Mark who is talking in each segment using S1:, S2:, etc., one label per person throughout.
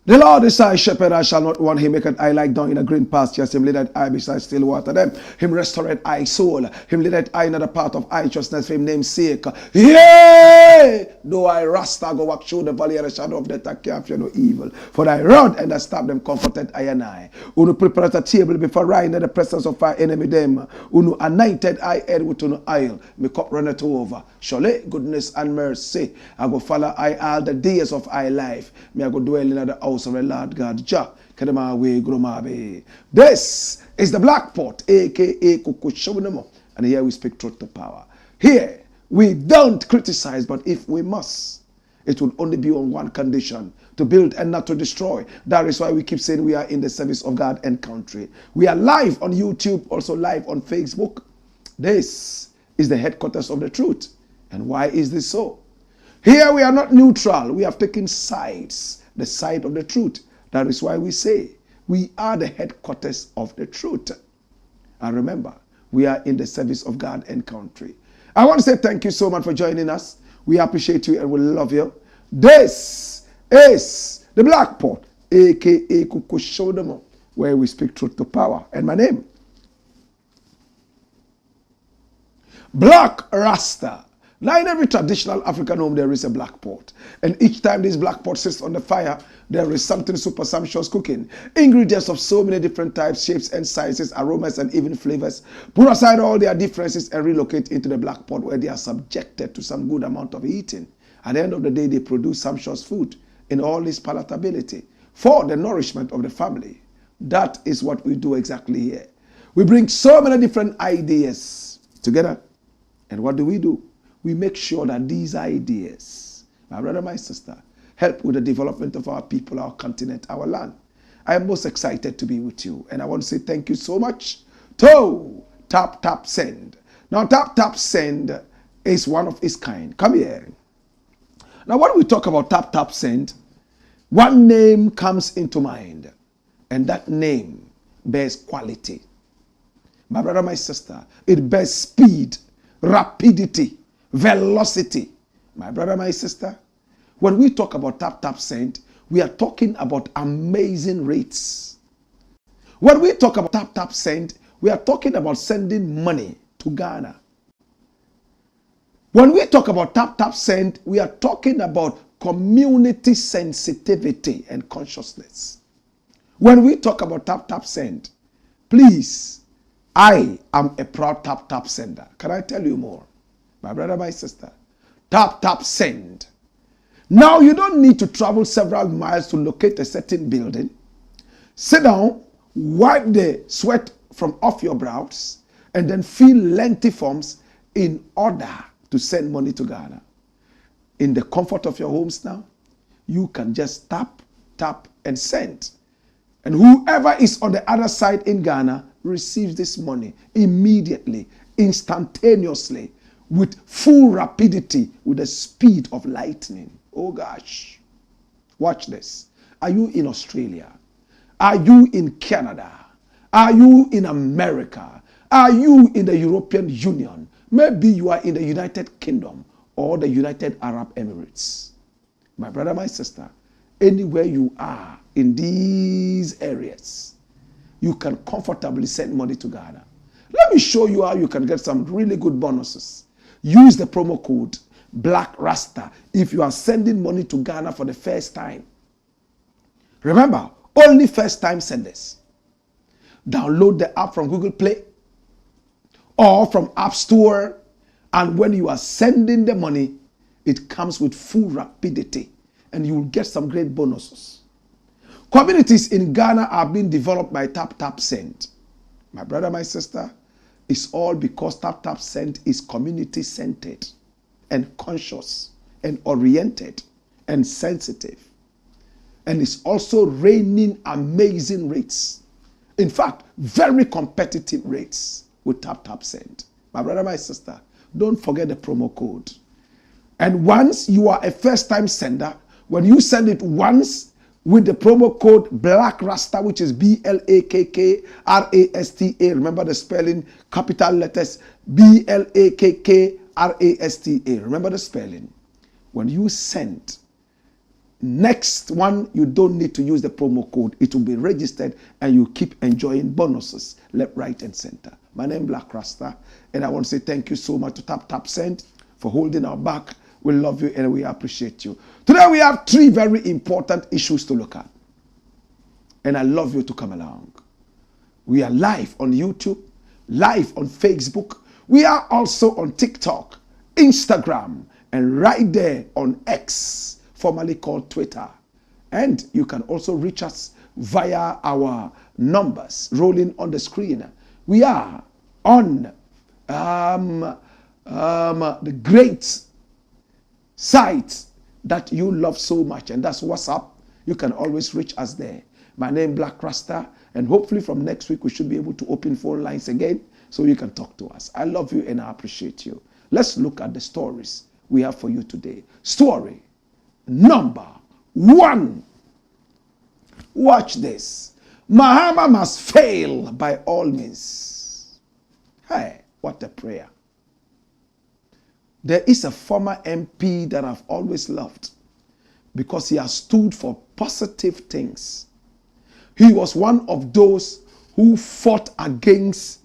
S1: The Lord is thy shepherd, I shall not want. Him maketh I lie down in a green pastures. Him leadeth I beside still water. Them him restoreth I soul. Him leadeth I in the path of righteousness for him name's sake. Yea, though I RASTA go walk through the valley of the shadow of death, I can't fear no evil. For thy rod and thy staff them comforted I and I. Unu prepared a table before I in the presence of our enemy them. Unu anointed I head with unu oil. My cup runneth over. Surely goodness and mercy I go follow I all the days of I life. May I go dwell in the house of the Lord God. Wireko-Brobbey. This is the Blakk Pot, aka Kukushogunemo. And here we speak truth to power. Here we don't criticize, but if we must, it will only be on one condition: to build and not to destroy. That is why we keep saying we are in the service of God and country. We are live on YouTube, also live on Facebook. This is the headquarters of the truth. And why is this so? Here we are not neutral. We have taken sides, the side of the truth. That is why we say we are the headquarters of the truth. And remember, we are in the service of God and country. I want to say thank you so much for joining us. We appreciate you and we love you. This is the Blakk Pot, aka Kukushogunemo, where we speak truth to power. And my name, Blakk Rasta. Now in every traditional African home there is a Blakk Pot. And each time this Blakk Pot sits on the fire, there is something super sumptuous cooking. Ingredients of so many different types, shapes and sizes, aromas and even flavors. Put aside all their differences and relocate into the Blakk Pot where they are subjected to some good amount of eating. At the end of the day, they produce sumptuous food in all its palatability for the nourishment of the family. That is what we do exactly here. We bring so many different ideas together. And what do? We make sure that these ideas, my brother, my sister, help with the development of our people, our continent, our land. I am most excited to be with you. And I want to say thank you so much to Tap Tap Send. Now, Tap Tap Send is one of its kind. Come here. Now, when we talk about Tap Tap Send, one name comes into mind. And that name bears quality. My brother, my sister, it bears speed, rapidity, velocity. My brother, my sister, when we talk about Tap Tap Send, we are talking about amazing rates. When we talk about Tap Tap Send, we are talking about sending money to Ghana. When we talk about Tap Tap Send, we are talking about community sensitivity and consciousness. When we talk about Tap Tap Send, please, I am a proud Tap Tap Sender. Can I tell you more? My brother, my sister, Tap Tap Send. Now you don't need to travel several miles to locate a certain building. Sit down, wipe the sweat from off your brows, and then fill lengthy forms in order to send money to Ghana. In the comfort of your homes now, you can just tap, tap, and send. And whoever is on the other side in Ghana receives this money immediately, instantaneously, with full rapidity, with the speed of lightning. Oh gosh. Watch this. Are you in Australia? Are you in Canada? Are you in America? Are you in the European Union? Maybe you are in the United Kingdom or the United Arab Emirates. My brother, my sister, anywhere you are in these areas, you can comfortably send money to Ghana. Let me show you how you can get some really good bonuses. Use the promo code Blakk RASTA if you are sending money to Ghana for the first time. Remember, only first time senders. Download the app from Google Play or from App Store. And when you are sending the money, it comes with full rapidity and you will get some great bonuses. Communities in Ghana are being developed by Tap Tap Send. My brother, my sister, it's all because Tap Tap Send is community-centered and conscious and oriented and sensitive. And it's also raining amazing rates. In fact, very competitive rates with Tap Tap Send. My brother, my sister, don't forget the promo code. And once you are a first-time sender, when you send it once with the promo code Blakk RASTA, which is BLAKKRASTA, remember the spelling, capital letters, BLAKKRASTA, remember the spelling. When you send, next one, you don't need to use the promo code. It will be registered and you keep enjoying bonuses left, right, and center. My name is Blakk RASTA, and I want to say thank you so much to Tap Tap Send for holding our back. We love you and we appreciate you. Today we have 3 very important issues to look at. And I love you to come along. We are live on YouTube, live on Facebook. We are also on TikTok, Instagram, and right there on X, formerly called Twitter. And you can also reach us via our numbers rolling on the screen. We are on the great site that you love so much, and that's WhatsApp. You can always reach us there. My name is Blakk RASTA, and hopefully from next week we should be able to open phone lines again so you can talk to us. I love you and I appreciate you. Let's look at the stories we have for you today. Story number 1. Watch this. Mahama must fail by all means. Hey, what a prayer. There is a former MP that I've always loved because he has stood for positive things. He was one of those who fought against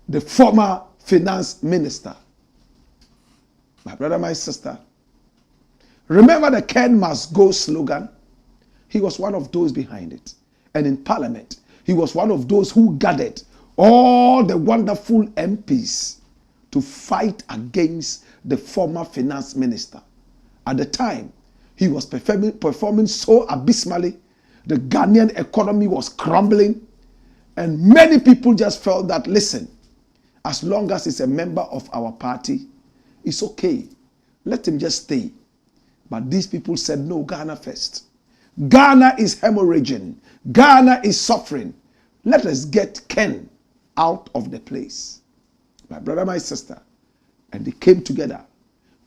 S1: the former finance minister. My brother, my sister, remember the Ken must go slogan? He was one of those behind it. And in Parliament, he was one of those who gathered all the wonderful MPs to fight against the former finance minister. At the time, he was performing so abysmally. The Ghanaian economy was crumbling. And many people just felt that, listen, as long as he's a member of our party, it's okay. Let him just stay. But these people said, no, Ghana first. Ghana is hemorrhaging. Ghana is suffering. Let us get Ken out of the place. My brother, my sister, and they came together,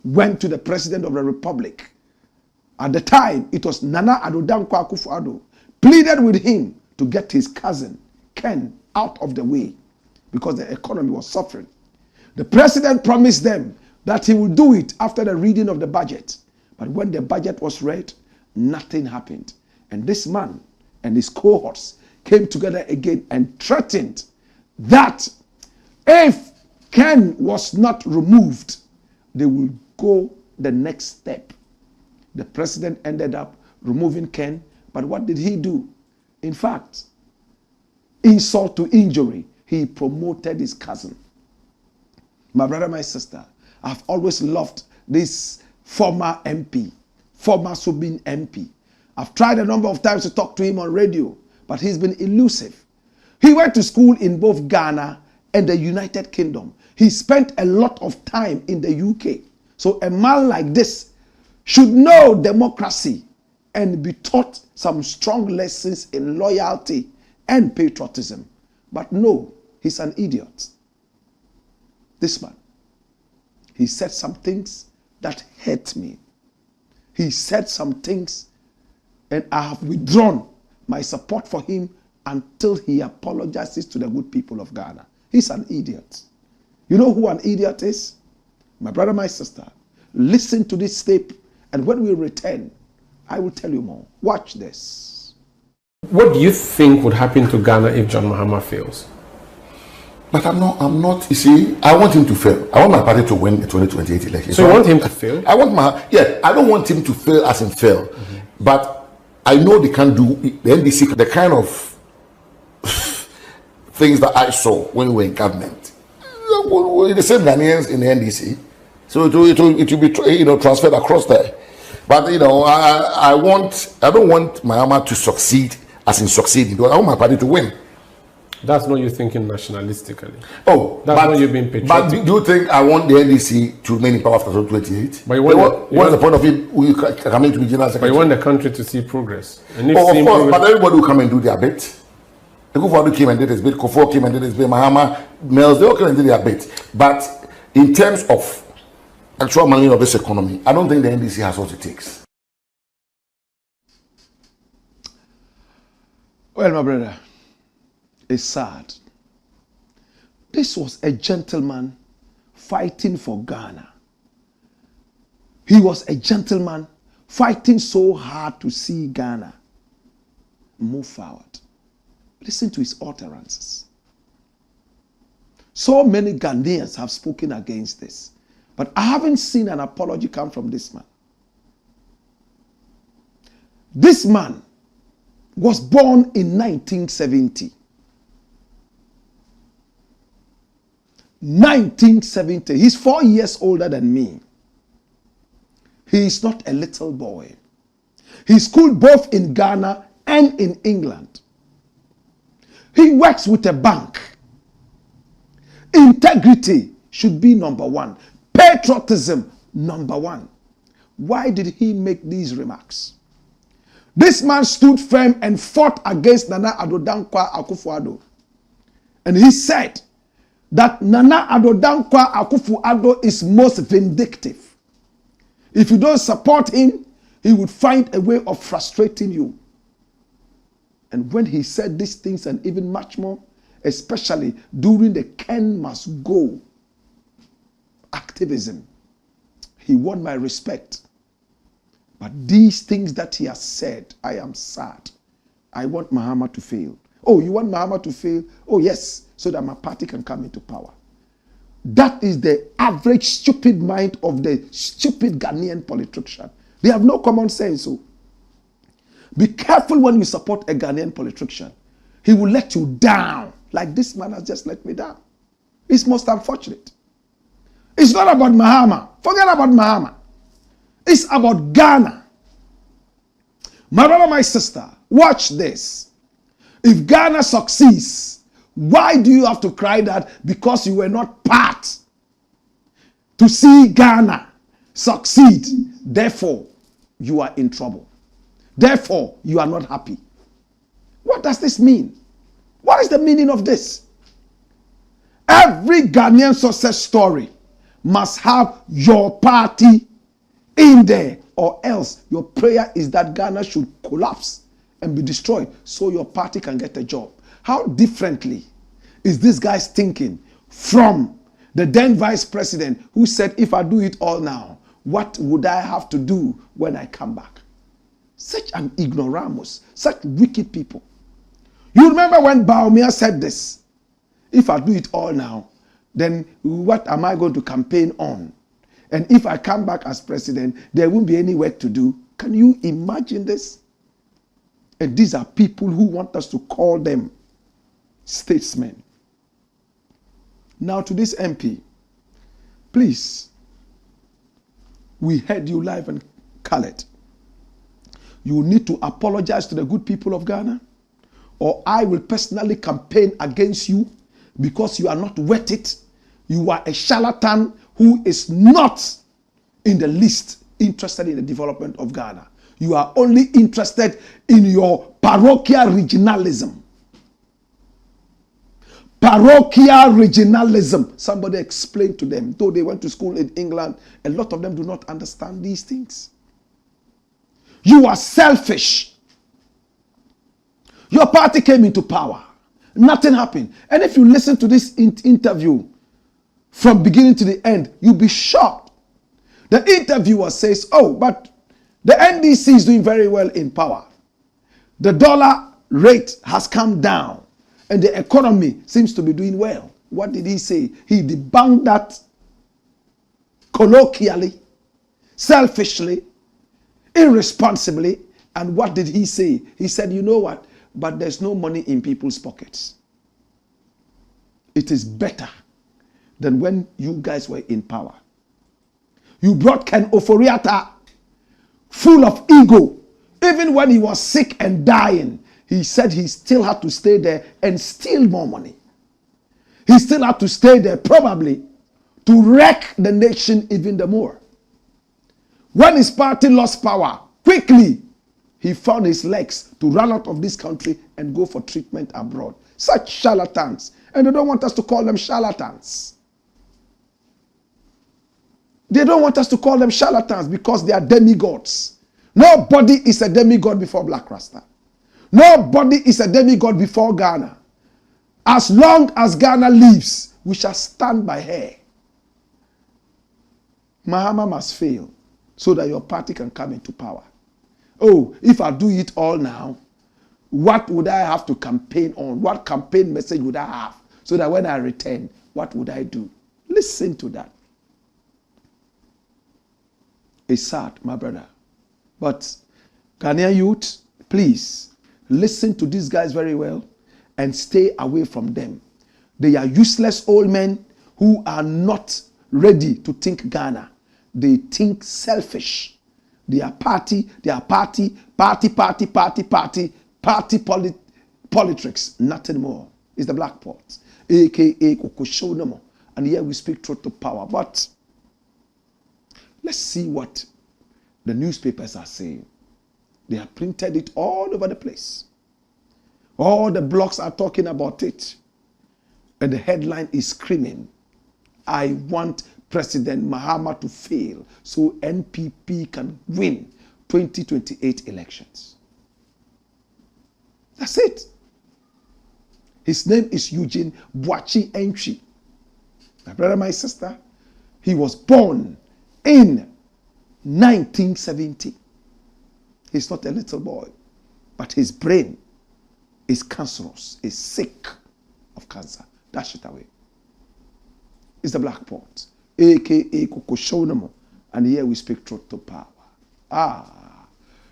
S1: went to the President of the Republic. At the time, it was Nana Addo Dankwa Akufo-Addo, pleaded with him to get his cousin, Ken, out of the way because the economy was suffering. The president promised them that he would do it after the reading of the budget. But when the budget was read, nothing happened. And this man and his cohorts came together again and threatened that if Ken was not removed, they will go the next step. The president ended up removing Ken, but what did he do? In fact, insult to injury, he promoted his cousin. My brother, my sister, I've always loved this former MP, former Subin MP. I've tried a number of times to talk to him on radio, but he's been elusive. He went to school in both Ghana and the United Kingdom. He spent a lot of time in the UK. So a man like this should know democracy and be taught some strong lessons in loyalty and patriotism. But no, he's an idiot. This man, he said some things that hurt me. He said some things and I have withdrawn my support for him until he apologizes to the good people of Ghana. He's an idiot. You know who an idiot is? My brother, my sister, listen to this tape, and when we return, I will tell you more. Watch this.
S2: What do you think would happen to Ghana if John Mahama fails?
S3: But I'm not, you see, I want him to fail. I want my party to win the 2028 election.
S2: So you want him to fail?
S3: I don't want him to fail as in fail. But I know they can't do, the NDC, the kind of things that I saw when we were in government. We're the same Ghanaians in the NDC, so it will be transferred across there. But I don't want Mahama to succeed as in succeeding. I want my party to win.
S2: That's not you thinking nationalistically.
S3: Oh,
S2: that's not you being patriotic.
S3: But do you think I want the NDC to remain in power after 2028?
S2: But
S3: what's the point of it coming to be general secretary?
S2: But you want the country to see progress. And if
S3: of course, but everybody will come and do their bit. The Kufuor came and did his bit. Kufuor came and did his bit. Mahama, Mills, they all came and did their bit. But in terms of actual managing of this economy, I don't think the NDC has what it takes.
S1: Well, my brother, it's sad. This was a gentleman fighting for Ghana. He was a gentleman fighting so hard to see Ghana move forward. Listen to his utterances. So many Ghanaians have spoken against this, but I haven't seen an apology come from this man. This man was born in 1970. 1970. He's 4 years older than me. He is not a little boy. He schooled both in Ghana and in England. He works with a bank. Integrity should be number one. Patriotism, number one. Why did he make these remarks? This man stood firm and fought against Nana Addo Dankwa Akufo-Addo. And he said that Nana Addo Dankwa Akufo-Addo is most vindictive. If you don't support him, he would find a way of frustrating you. And when he said these things and even much more, especially during the Ken Must Go activism, he won my respect. But these things that he has said, I am sad. I want Mahama to fail. Oh, you want Mahama to fail? Oh, yes, so that my party can come into power. That is the average stupid mind of the stupid Ghanaian politician. They have no common sense. So be careful when you support a Ghanaian politician. He will let you down, like this man has just let me down. It's most unfortunate. It's not about Mahama. Forget about Mahama. It's about Ghana. My brother, my sister, watch this. If Ghana succeeds, why do you have to cry that because you were not part to see Ghana succeed? Therefore, you are in trouble. Therefore, you are not happy. What does this mean? What is the meaning of this? Every Ghanaian success story must have your party in there, or else your prayer is that Ghana should collapse and be destroyed so your party can get a job. How differently is this guy's thinking from the then vice president who said, if I do it all now, what would I have to do when I come back? Such an ignoramus, such wicked people. You remember when BOAMAH said this? If I do it all now, then what am I going to campaign on? And if I come back as president, there won't be any work to do. Can you imagine this? And these are people who want us to call them statesmen. Now to this MP, please, we heard you live and colored. You need to apologize to the good people of Ghana, or I will personally campaign against you because you are not worth it. You are a charlatan who is not in the least interested in the development of Ghana. You are only interested in your parochial regionalism. Parochial regionalism. Somebody explained to them, though they went to school in England, a lot of them do not understand these things. You are selfish. Your party came into power. Nothing happened. And if you listen to this interview from beginning to the end, you'll be shocked. The interviewer says, oh, but the NDC is doing very well in power. The dollar rate has come down and the economy seems to be doing well. What did he say? He debunked that colloquially, selfishly, irresponsibly. And what did he say? He said, you know what? But there's no money in people's pockets. it is better than when you guys were in power. You brought Ken Oforiatta, full of ego. Even when he was sick and dying, he said he still had to stay there and steal more money. He still had to stay there probably to wreck the nation even the more. When his party lost power, quickly he found his legs to run out of this country and go for treatment abroad. Such charlatans. And they don't want us to call them charlatans. They don't want us to call them charlatans because they are demigods. Nobody is a demigod before Blakk Rasta. Nobody is a demigod before Ghana. As long as Ghana lives, we shall stand by her. Mahama must fail so that your party can come into power. Oh, if I do it all now, what would I have to campaign on? What campaign message would I have? So that when I return, what would I do? Listen to that. It's sad, my brother. But Ghanaian youth, please listen to these guys very well and stay away from them. They are useless old men who are not ready to think Ghana. They think selfish. They are party politics, nothing more. It's the Black Pot, aka Kokoshonomo. And here we speak truth to power. But let's see what the newspapers are saying. They have printed it all over the place. All the blogs are talking about it. And the headline is screaming, I want President Mahama to fail so NPP can win 2028 elections. That's it. His name is Eugene Boachi Entry. My brother, my sister, he was born in 1970. He's not a little boy, but his brain is cancerous, is sick of cancer. Dash it away. It's the Black Pot, aka Kokoshonomo, and here we speak truth to power. Ah,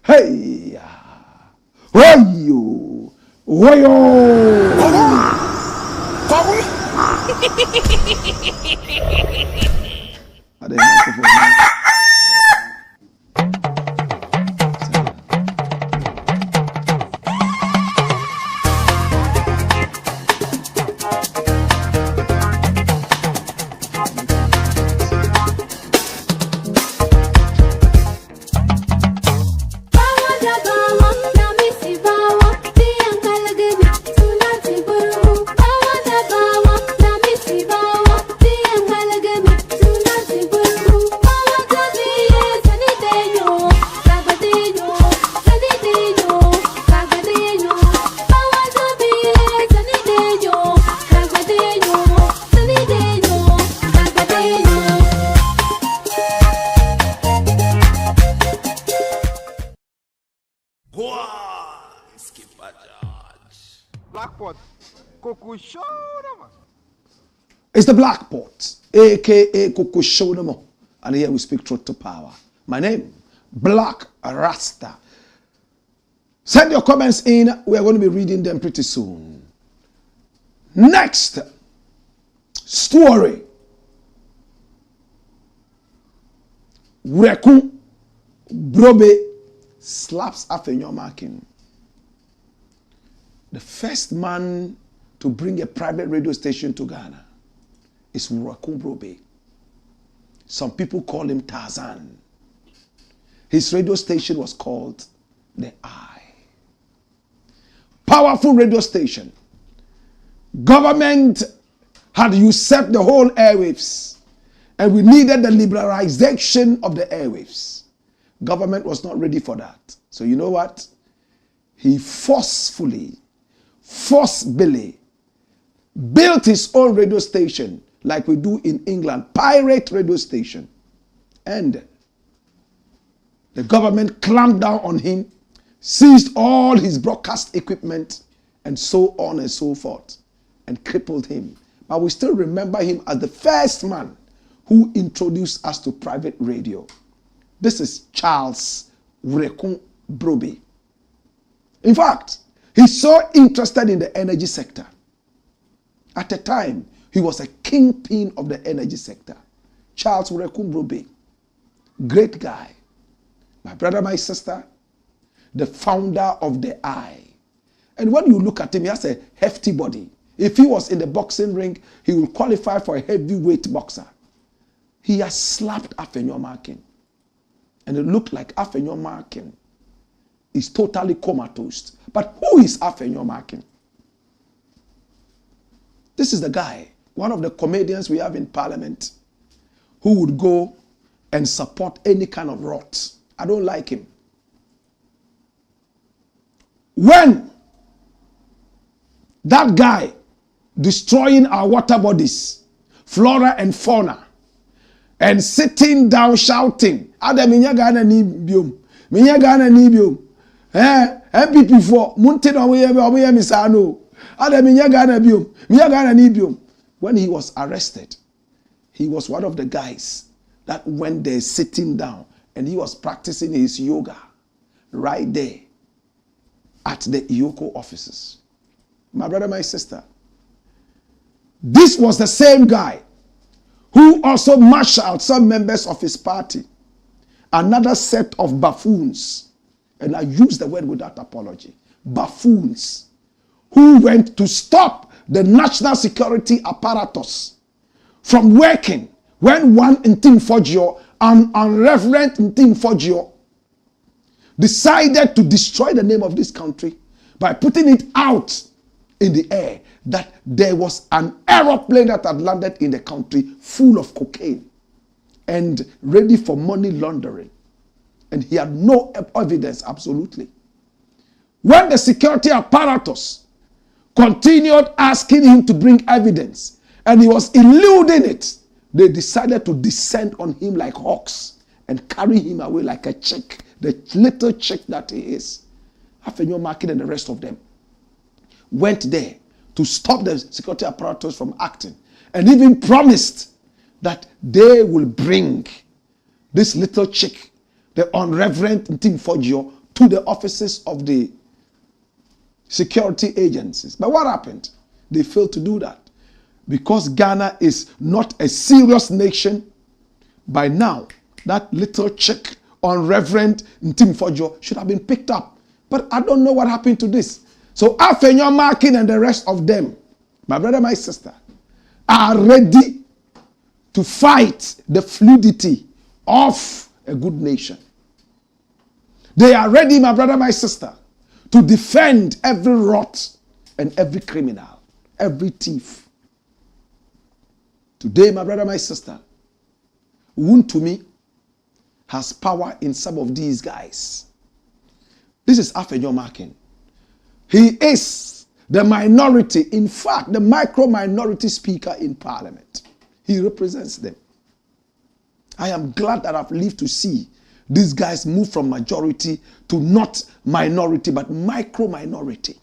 S1: hey, Wayo, Wayo. It's the Black Pot, aka Kokoshonomo, and here we speak truth to power. My name, Blakk Rasta. Send your comments in. We are going to be reading them pretty soon. Next story. Wireko-Brobbey slaps Afenyo-Markin. The first man to bring a private radio station to Ghana is Wireko-Brobbey. Some people call him Tarzan. His radio station was called The Eye. Powerful radio station. Government had usurped the whole airwaves, and we needed the liberalization of the airwaves. Government was not ready for that. So you know what? He forcefully built his own radio station like we do in England, pirate radio station. And the government clamped down on him, seized all his broadcast equipment, and so on and so forth, and crippled him. But we still remember him as the first man who introduced us to private radio. This is Charles Wireko-Brobbey. In fact, he's so interested in the energy sector. At a time, He was a kingpin of the energy sector. Charles Wireko-Brobbey, great guy. My brother, my sister, the founder of the Eye. And when you look at him, he has a hefty body. If he was in the boxing ring, he will qualify for a heavyweight boxer. He has slapped Afenyo-Markin. And it looked like Afenyo-Markin is totally comatose. But who is Afenyo-Markin? This is the guy, one of the comedians we have in parliament, who would go and support any kind of rot. I don't like him. When that guy destroying our water bodies, flora and fauna, and sitting down shouting, Ada minya Ghana ni biom, minya Ghana ni biom, MPP for muntin omoye misano, Ada minya Ghana biom, minya Ghana ni biom. When he was arrested, he was one of the guys that went there sitting down, and he was practicing his yoga right there at the Iyoko offices. My brother, my sister, this was the same guy who also marshaled some members of his party, another set of buffoons, and I use the word without apology, buffoons, who went to stop the national security apparatus from working when one Ntim Fogio, an unreverent Ntim Fogio, decided to destroy the name of this country by putting it out in the air that there was an aeroplane that had landed in the country full of cocaine and ready for money laundering. And he had no evidence, absolutely. When the security apparatus continued asking him to bring evidence and he was eluding it, they decided to descend on him like hawks and carry him away like a chick, the little chick that he is. Afenyo-Markin and the rest of them went there to stop the security apparatus from acting, and even promised that they will bring this little chick, the unreverent Ntim Fogio, to the offices of the security agencies. But what happened? They failed to do that. Because Ghana is not a serious nation, by now, that little chick, unreverent Ntim Fogio, should have been picked up. But I don't know what happened to this. So Afenyo-Markin and the rest of them, my brother, my sister, are ready to fight the fluidity of a good nation. They are ready, my brother, my sister, to defend every rot and every criminal, every thief. Today, my brother, my sister, Wuntumi has power in some of these guys. This is Afenyo-Markin. He is the minority, in fact, the micro-minority speaker in parliament. He represents them. I am glad that I've lived to see these guys move from majority to not minority, but micro-minority.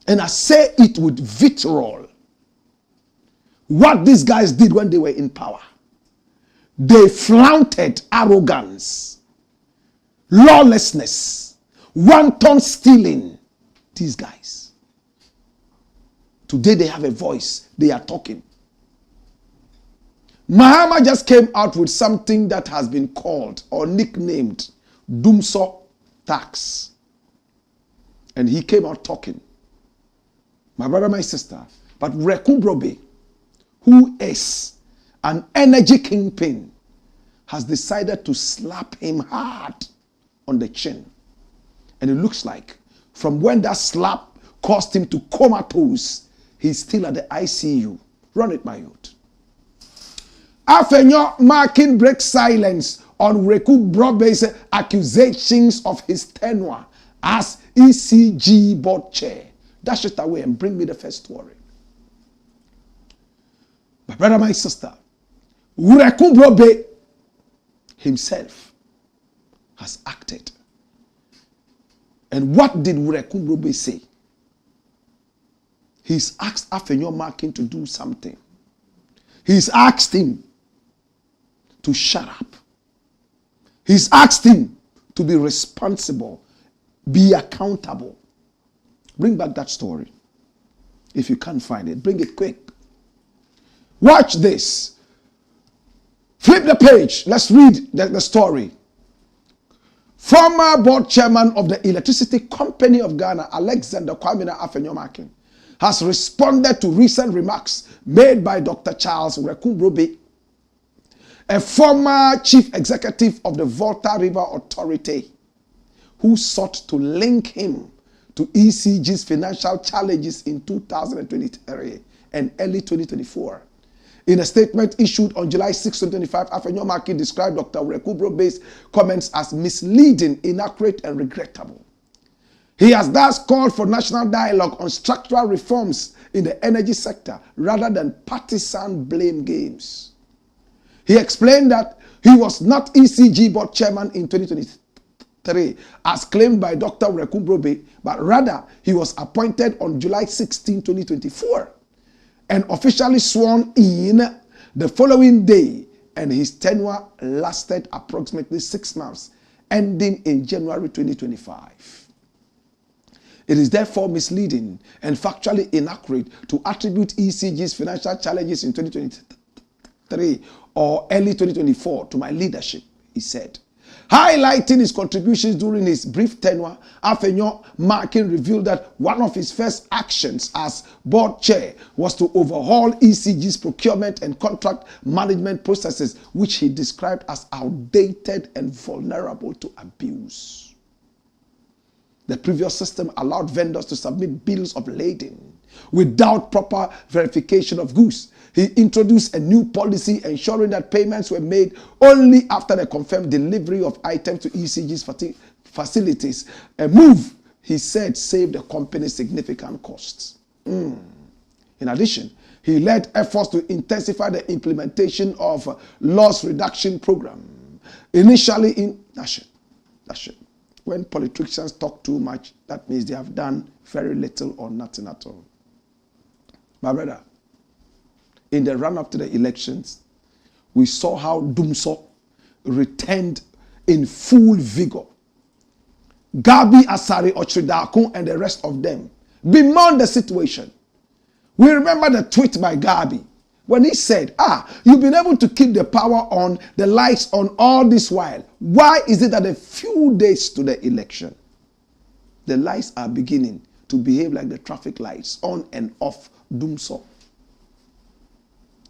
S1: And I say it with vitriol. What these guys did when they were in power, they flaunted arrogance, lawlessness, wanton stealing. These guys. Today they have a voice. They are talking. Mahama just came out with something that has been called or nicknamed Dumso tax. And he came out talking. My brother, my sister. But Wireko-Brobbey, who is an energy kingpin, has decided to slap him hard on the chin. And it looks like from when that slap caused him to comatose, he's still at the ICU. Run it, my youth. Afenyo-Markin breaks silence on Wireko-Brobbey's accusations of his tenure as ECG board chair. Dash it away and bring me the first story. My brother, my sister, Wireko-Brobbey himself has acted. And what did Wireko-Brobbey say? He's asked Afenyo-Markin to do something. He's asked him to shut up. He's asked him to be responsible, be accountable. Bring back that story. If you can't find it, bring it quick. Watch this. Flip the page. Let's read the story. Former board chairman of the Electricity Company of Ghana, Alexander Kwamina Afenyo-Markin, has responded to recent remarks made by Dr. Charles Wireko-Brobbey, a former chief executive of the Volta River Authority, who sought to link him to ECG's financial challenges in 2023 and early 2024. In a statement issued on July 6, 2025, Afenyo-Markin described Dr. Wireko-Brobbey's comments as misleading, inaccurate, and regrettable. He has thus called for national dialogue on structural reforms in the energy sector rather than partisan blame games. He explained that he was not ECG board chairman in 2023, as claimed by Dr. Wireko-Brobbey, but rather he was appointed on July 16, 2024. And officially sworn in the following day, and his tenure lasted approximately 6 months, ending in January 2025. It is therefore misleading and factually inaccurate to attribute ECG's financial challenges in 2023 or early 2024 to my leadership, he said. Highlighting his contributions during his brief tenure, Afenyo-Markin revealed that one of his first actions as board chair was to overhaul ECG's procurement and contract management processes, which he described as outdated and vulnerable to abuse. The previous system allowed vendors to submit bills of lading without proper verification of goods. He introduced a new policy ensuring that payments were made only after the confirmed delivery of items to ECG's facilities. A move, he said, saved the company significant costs. In addition, he led efforts to intensify the implementation of loss reduction program. Initially in when politicians talk too much, that means they have done very little or nothing at all. My brother, in the run-up to the elections, we saw how Dumso returned in full vigor. Gabi Asari Ochridakun and the rest of them bemoaned the situation. We remember the tweet by Gabi when he said, you've been able to keep the power on, the lights on all this while. Why is it that a few days to the election, the lights are beginning to behave like the traffic lights, on and off Dumso?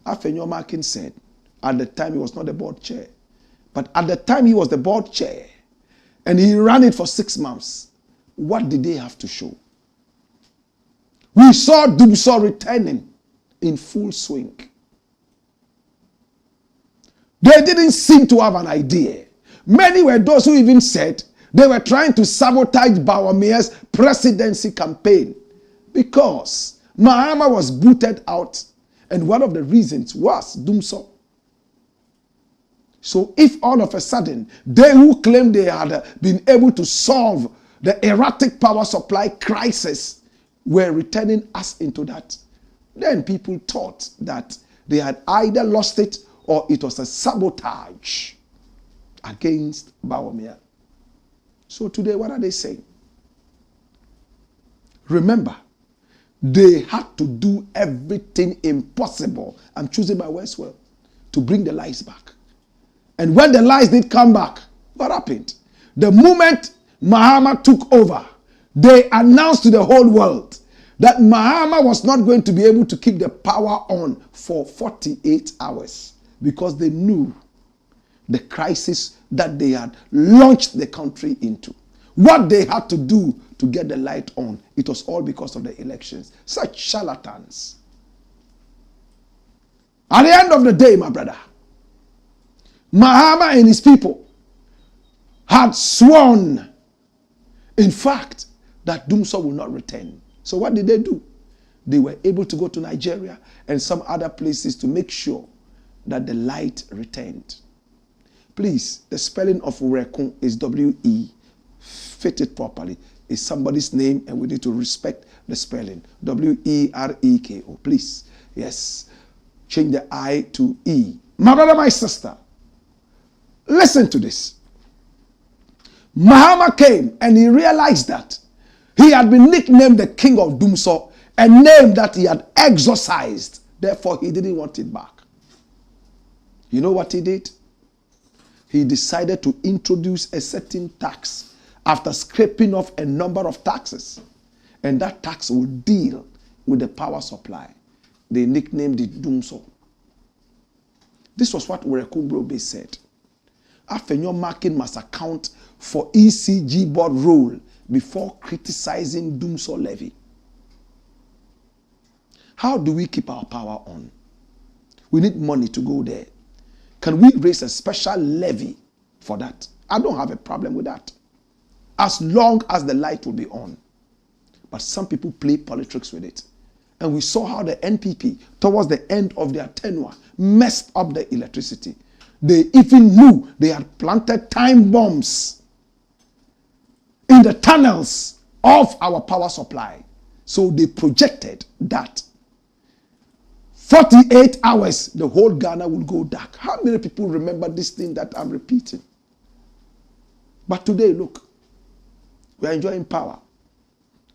S1: Afenyo-Markin said, at the time he was not the board chair, but at the time he was the board chair, and he ran it for 6 months, what did they have to show? We saw Dumso returning in full swing. They didn't seem to have an idea. Many were those who even said they were trying to sabotage BOAMAH's presidency campaign because Mahama was booted out, and one of the reasons was Dumso. So if all of a sudden they who claimed they had been able to solve the erratic power supply crisis were returning us into that, then people thought that they had either lost it or it was a sabotage against BOAMAH. So today, what are they saying? Remember, they had to do everything impossible, I'm choosing my words well, to bring the lights back. And when the lights did come back, what happened? The moment Mahama took over, they announced to the whole world that Mahama was not going to be able to keep the power on for 48 hours because they knew the crisis that they had launched the country into. What they had to do to get the light on, it was all because of the elections. Such charlatans. At the end of the day, my brother, Mahama and his people had sworn, in fact, that Dumso will not return. So what did they do? They were able to go to Nigeria and some other places to make sure that the light returned. Please, the spelling of Wireko is W-E. Fit it properly. It's somebody's name and we need to respect the spelling. W-E-R-E-K-O. Please. Yes. Change the I to E. My brother, my sister, listen to this. Mahama came and he realized that he had been nicknamed the king of Dumso a name that he had exorcised. Therefore, he didn't want it back. You know what he did? He decided to introduce a certain tax after scraping off a number of taxes. And that tax will deal with the power supply. They nicknamed it Dumso. This was what Wireko-Brobbey said. Afenyo-Markin must account for ECG board role before criticizing Dumso levy. How do we keep our power on? We need money to go there. Can we raise a special levy for that? I don't have a problem with that, as long as the light will be on. But some people play politics with it. And we saw how the NPP, towards the end of their tenure, messed up the electricity. They even knew they had planted time bombs in the tunnels of our power supply. So they projected that 48 hours, the whole Ghana will go dark. How many people remember this thing that I'm repeating? But today, look, we are enjoying power.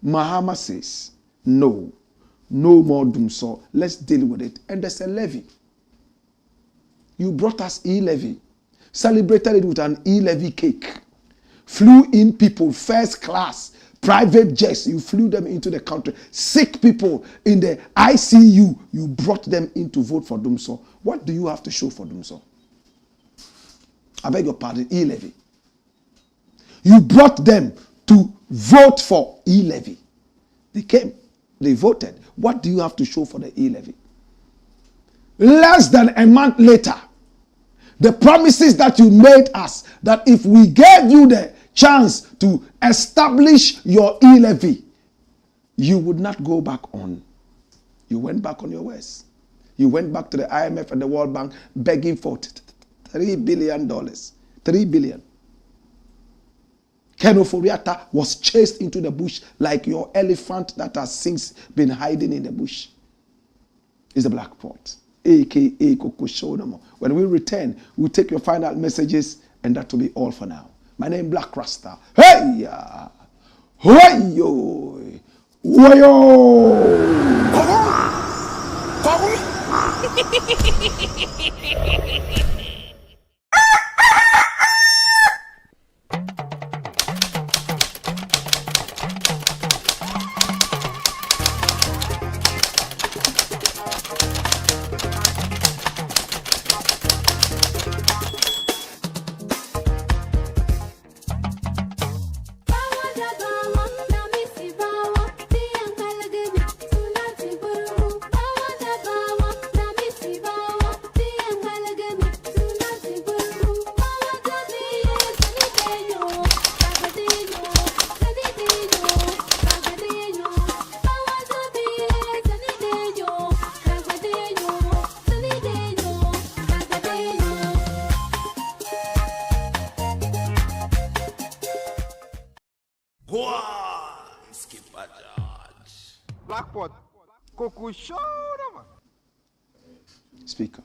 S1: Mahama says, no more Dumso. Let's deal with it. And there's a levy. You brought us e-levy, celebrated it with an e-levy cake, flew in people, first class, private jets, you flew them into the country. Sick people in the ICU, you brought them in to vote for Dumso. What do you have to show for Dumso? I beg your pardon, e-levy. You brought them to vote for e-levy. They came, they voted. What do you have to show for the e-levy? Less than a month later, the promises that you made us, that if we gave you the chance to establish your e-levy, you would not go back on. You went back on your words. You went back to the IMF and the World Bank begging for $3 billion. $3 billion. Ken Oforiatta was chased into the bush like your elephant that has since been hiding in the bush. It's the Blakk Pot, a.k.a. Kokoshonamo. When we return, we'll take your final messages, and that will be all for now. My name is Blakk Rasta. Hey ya! Yo!
S4: Blakk Pot,
S1: Speaker.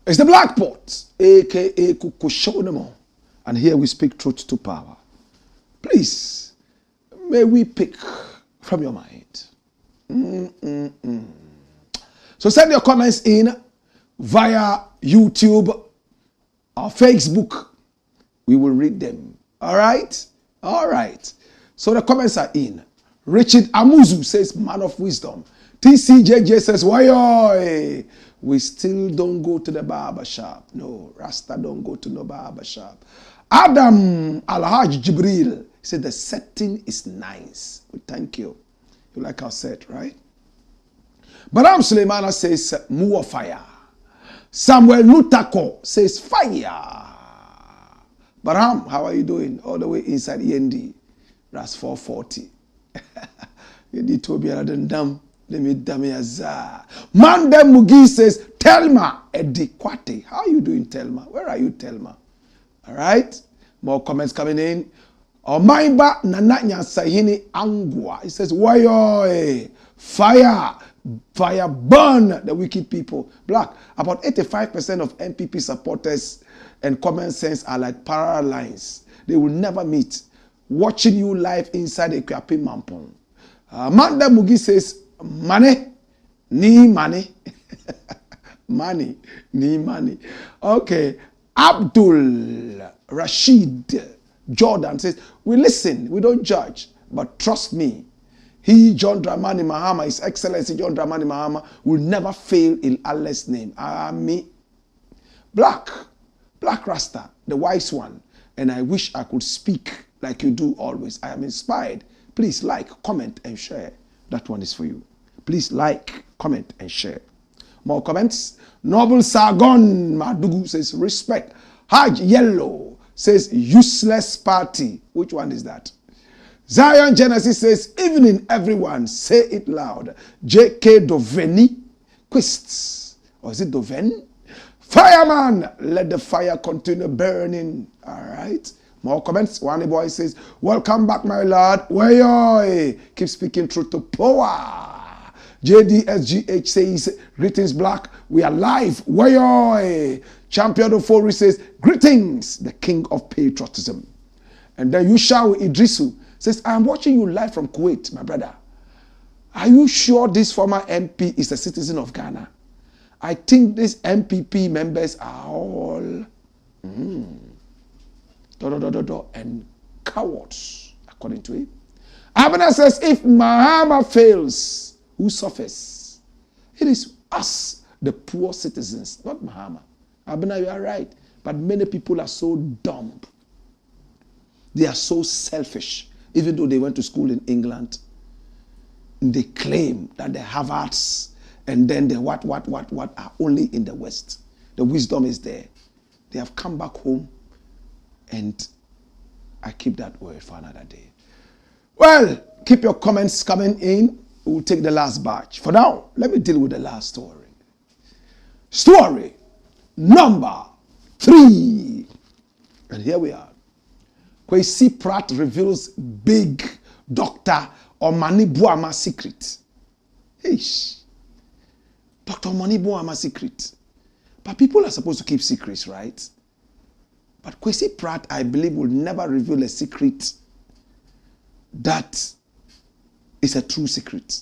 S1: It's the Blakk Pot, a.k.a. Kukushonamo. And here we speak truth to power. Please, may we pick from your mind. So send your comments in via YouTube or Facebook. We will read them. All right? All right. So the comments are in. Richard Amuzu says, man of wisdom. TCJJ says, why? We still don't go to the barber shop. No, Rasta don't go to no barber shop. Adam Alhaj Jibril said, the setting is nice. We thank you. You like our set, right? Baram Suleimana says, more fire. Samuel Nutako says, fire. Baram, how are you doing? All the way inside END. That's 440. You need to be another dam. Let me dame azar. Mande Mugi says, Telma Edikwate. How are you doing, Telma? Where are you, Telma? All right. More comments coming in. Omaimba Nananya Sahini Angwa. He says, Wayo, fire. Fire burn the wicked people. Blakk, about 85% of MPP supporters and common sense are like parallel lines. They will never meet. Watching you live inside a Kwapi Mampong. Manda Mugi says, money, ni money. Money, ni money. Okay. Abdul Rashid Jordan says, we listen, we don't judge, but trust me, he, John Dramani Mahama, His Excellency John Dramani Mahama, will never fail in Allah's name. Amen. Blakk RASTA, the wise one, and I wish I could speak like you do always. I am inspired. Please like, comment, and share. That one is for you. Please like, comment, and share. More comments. Noble Sargon Madugu says, respect. Haj Yellow says, useless party. Which one is that? Zion Genesis says, evening everyone, say it loud. J.K. Doveni, Quists. Or is it Doven? Fireman, let the fire continue burning. All right. More comments. One boy says, welcome back, my lord. Wayoy. Keep speaking truth to power. JDSGH says, greetings, Blakk. We are live. Wayoy. Champion of Fori says, greetings, the king of patriotism. And then Yushau Idrisu says, I am watching you live from Kuwait, my brother. Are you sure this former MP is a citizen of Ghana? I think these MPP members are all and cowards, according to him. Abner says, if Mahama fails, who suffers? It is us, the poor citizens, not Mahama. Abner, you are right. But many people are so dumb. They are so selfish. Even though they went to school in England, they claim that the Harvards and then the what are only in the West. The wisdom is there. They have come back home, and I keep that word for another day. Well, keep your comments coming in. We'll take the last batch. For now, let me deal with the last story. Story number 3. And here we are. KWESI PRATT reveals big Dr. OMANE BOAMAH secret. Eish. Dr. OMANE BOAMAH secret. But people are supposed to keep secrets, right? But KWESI PRATT, I believe, will never reveal a secret that is a true secret.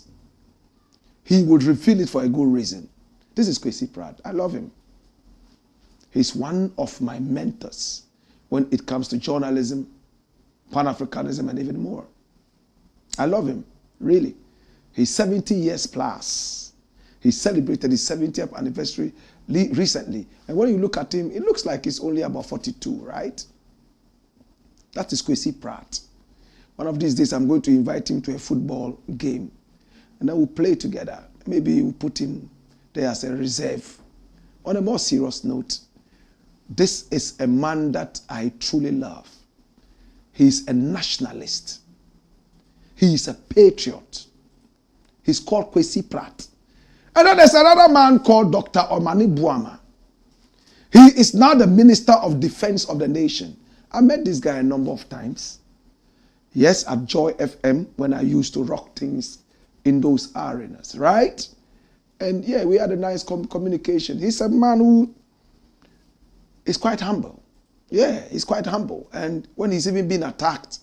S1: He would reveal it for a good reason. This is KWESI PRATT. I love him. He's one of my mentors when it comes to journalism, Pan-Africanism, and even more. I love him, really. He's 70 years plus. He celebrated his 70th anniversary recently. And when you look at him, it looks like he's only about 42, right? That is KWESI PRATT. One of these days, I'm going to invite him to a football game. And then we'll play together. Maybe we'll put him there as a reserve. On a more serious note, this is a man that I truly love. He's a nationalist. He is a patriot. He's called KWESI PRATT. And then there's another man called Dr. OMANE BOAMAH. He is now the Minister of Defense of the nation. I met this guy a number of times. Yes, at Joy FM when I used to rock things in those arenas, right? And yeah, we had a nice communication. He's a man who is quite humble. Yeah, he's quite humble. And when he's even been attacked,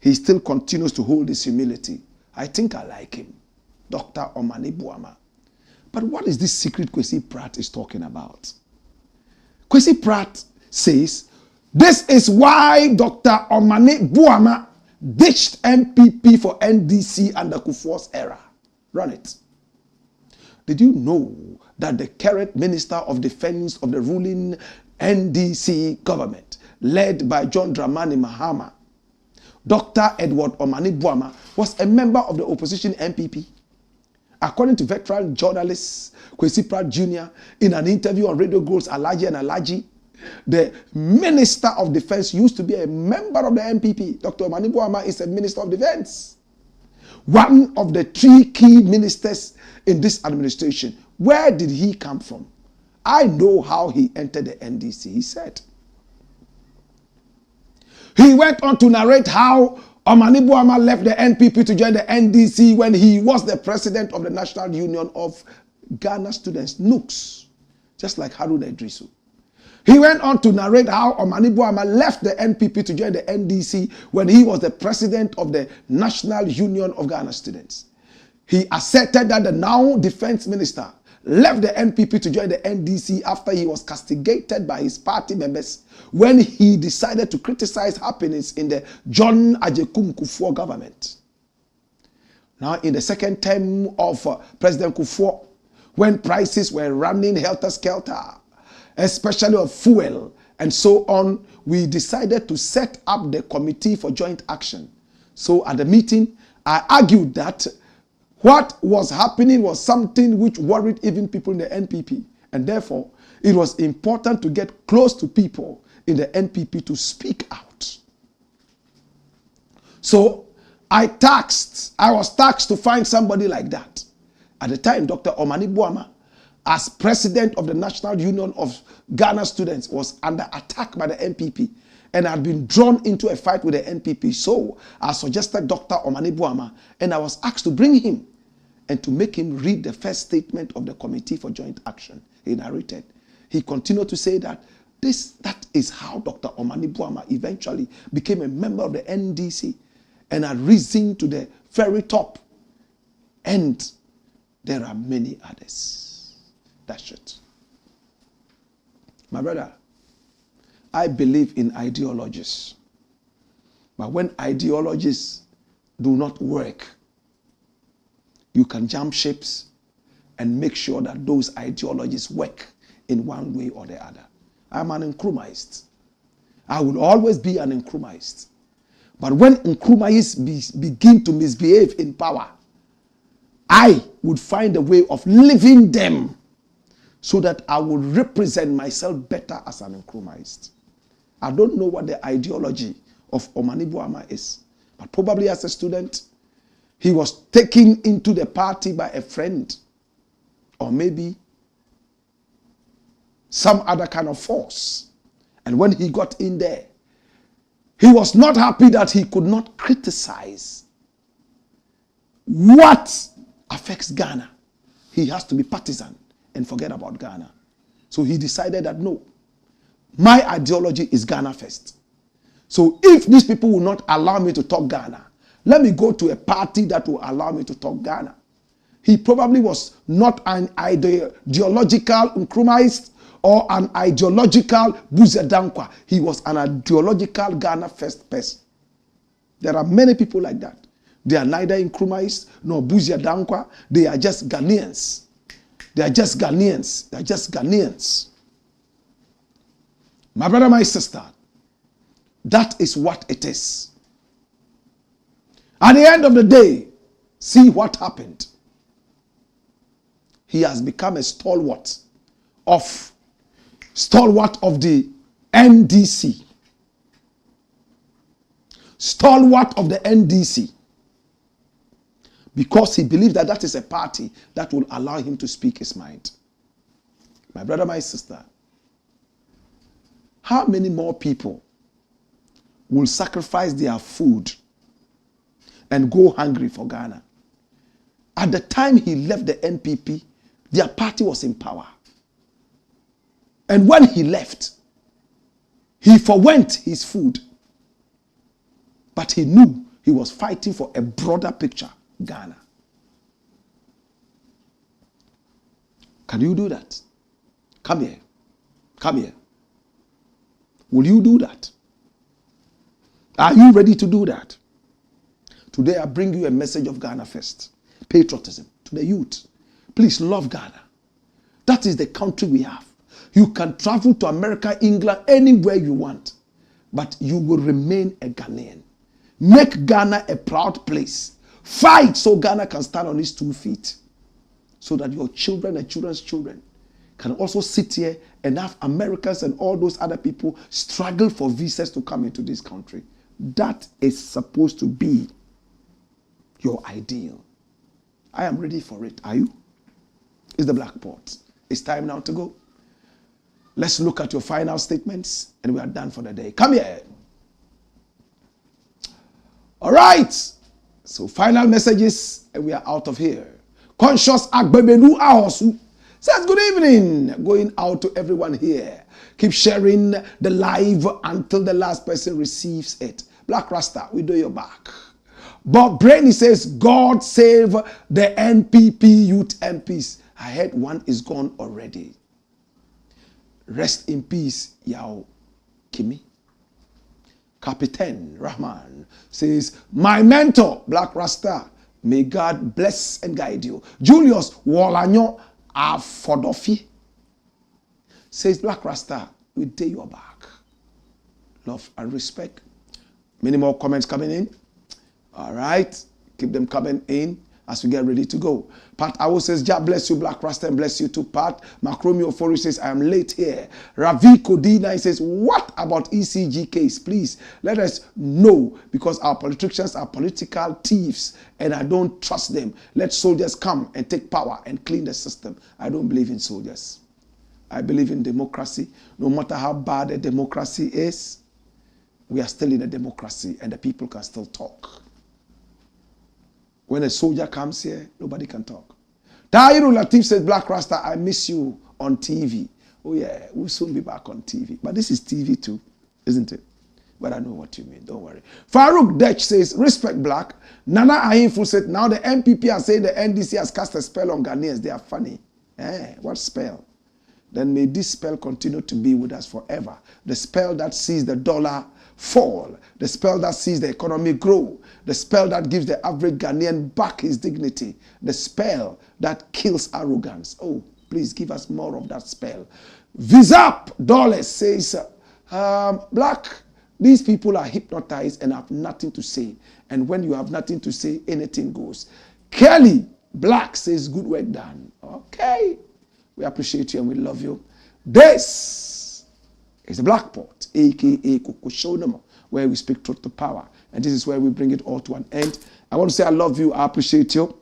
S1: he still continues to hold his humility. I think I like him, Dr. OMANE BOAMAH. But what is this secret KWESI PRATT is talking about? KWESI PRATT says, this is why Dr. OMANE BOAMAH ditched MPP for NDC under Kufuor's era. Run it. Did you know that the current Minister of Defense of the ruling NDC government, led by John Dramani Mahama, Dr. Edward OMANE BOAMAH, was a member of the opposition MPP? According to veteran journalist KWESI PRATT Jr., in an interview on Radio Gold's Alaji and Alaji, the Minister of Defense used to be a member of the MPP. Dr. OMANE BOAMAH is a Minister of Defense. One of the 3 key ministers in this administration. Where did he come from? I know how he entered the NDC, he said. He went on to narrate how OMANE BOAMAH left the NPP to join the NDC when he was the president of the National Union of Ghana Students, NUCS, just like Haruna Idrisu. He went on to narrate how OMANE BOAMAH left the NPP to join the NDC when he was the president of the National Union of Ghana Students. he asserted that the now defense minister left the NPP to join the NDC after he was castigated by his party members when he decided to criticize happenings in the John Agyekum Kufuor government. Now, in the second term of President Kufuor, when prices were running helter-skelter, especially of fuel and so on, we decided to set up the Committee for Joint Action. So at the meeting, I argued that what was happening was something which worried even people in the NPP. And therefore, it was important to get close to people in the NPP to speak out. So I was tasked to find somebody like that. At the time, Dr. OMANE BOAMAH, as president of the National Union of Ghana Students, was under attack by the NPP and had been drawn into a fight with the NPP. So I suggested Dr. OMANE BOAMAH, and I was asked to bring him and to make him read the first statement of the Committee for Joint Action. He narrated. He continued to say that that is how Dr. OMANE BOAMAH eventually became a member of the NDC and had risen to the very top. And there are many others. That's it. My brother, I believe in ideologies. But when ideologies do not work, you can jump ships and make sure that those ideologies work in one way or the other. I'm an Nkrumahist. I will always be an Nkrumahist. But when Nkrumahists begin to misbehave in power, I would find a way of leaving them so that I would represent myself better as an Nkrumahist. I don't know what the ideology of OMANE BOAMAH is, but probably as a student, he was taken into the party by a friend, or maybe some other kind of force. And when he got in there, he was not happy that he could not criticize what affects Ghana. He has to be partisan and forget about Ghana. So he decided that no, my ideology is Ghana first. So if these people will not allow me to talk Ghana, let me go to a party that will allow me to talk Ghana. He probably was not an ideological Nkrumahist or an ideological Buzedankwa. He was an ideological Ghana first person. There are many people like that. They are neither Nkrumahist nor Buzedankwa. They are just Ghanaians. They are just Ghanaians. They are just Ghanaians. My brother, my sister, that is what it is. At the end of the day, see what happened. He has become a stalwart of the NDC. Stalwart of the NDC. Because he believes that that is a party that will allow him to speak his mind. My brother, my sister, how many more people will sacrifice their food and go hungry for Ghana? At the time he left the NPP, their party was in power. And when he left, he forwent his food. But he knew he was fighting for a broader picture, Ghana. Can you do that? Come here. Come here. Will you do that? Are you ready to do that? Today I bring you a message of Ghana first. Patriotism to the youth. Please love Ghana. That is the country we have. You can travel to America, England, anywhere you want, but you will remain a Ghanaian. Make Ghana a proud place. Fight so Ghana can stand on its 2 feet, so that your children and children's children can also sit here and have Americans and all those other people struggle for visas to come into this country. That is supposed to be your ideal. I am ready for it. Are you? It's the Blackport. It's time now to go. Let's look at your final statements and we are done for the day. Come here. All right. So final messages and we are out of here. Conscious Agbebelu Ahosu says good evening. Going out to everyone here. Keep sharing the live until the last person receives it. Black Rasta, we do your back. Bob Brainy says, God save the NPP youth MPs. I heard one is gone already. Rest in peace, Yao Kimi. Captain Rahman says, my mentor, Blakk Rasta, may God bless and guide you. Julius Wolanyo Afodofi says, Blakk Rasta, we take your back. Love and respect. Many more comments coming in. All right. Keep them coming in as we get ready to go. Pat Awo says, God bless you, Blakk Rasta, and bless you too, Pat. Macromio Ofori says, I am late here. Ravi Kodina says, what about ECG case? Please let us know, because our politicians are political thieves and I don't trust them. Let soldiers come and take power and clean the system. I don't believe in soldiers. I believe in democracy. No matter how bad a democracy is, we are still in a democracy and the people can still talk. When a soldier comes here, nobody can talk. Tahiru Latif says, Blakk Rasta, I miss you on TV. Oh yeah, we'll soon be back on TV. But this is TV too, isn't it? But I know what you mean, don't worry. Farouk Dech says, respect Blakk. Nana Ahimfu said, now the MPP are saying the NDC has cast a spell on Ghanaians. They are funny. What spell? Then may this spell continue to be with us forever. The spell that sees the dollar fall, the spell that sees the economy grow, the spell that gives the average Ghanaian back his dignity, the spell that kills arrogance. Oh, please give us more of that spell. Vizap Dollars says, Blakk, these people are hypnotized and have nothing to say. And when you have nothing to say, anything goes. Kelly Blakk says, good work done. Okay. We appreciate you and we love you. This is the Blakk Pot, a.k.a. Koko Shonama, where we speak truth to power. And this is where we bring it all to an end. I want to say I love you. I appreciate you.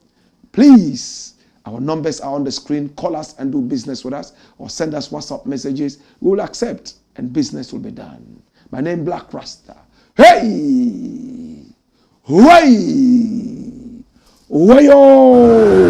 S1: Please, our numbers are on the screen. Call us and do business with us, or send us WhatsApp messages. We will accept and business will be done. My name is Blakk Rasta. Hey! Way! Wayo!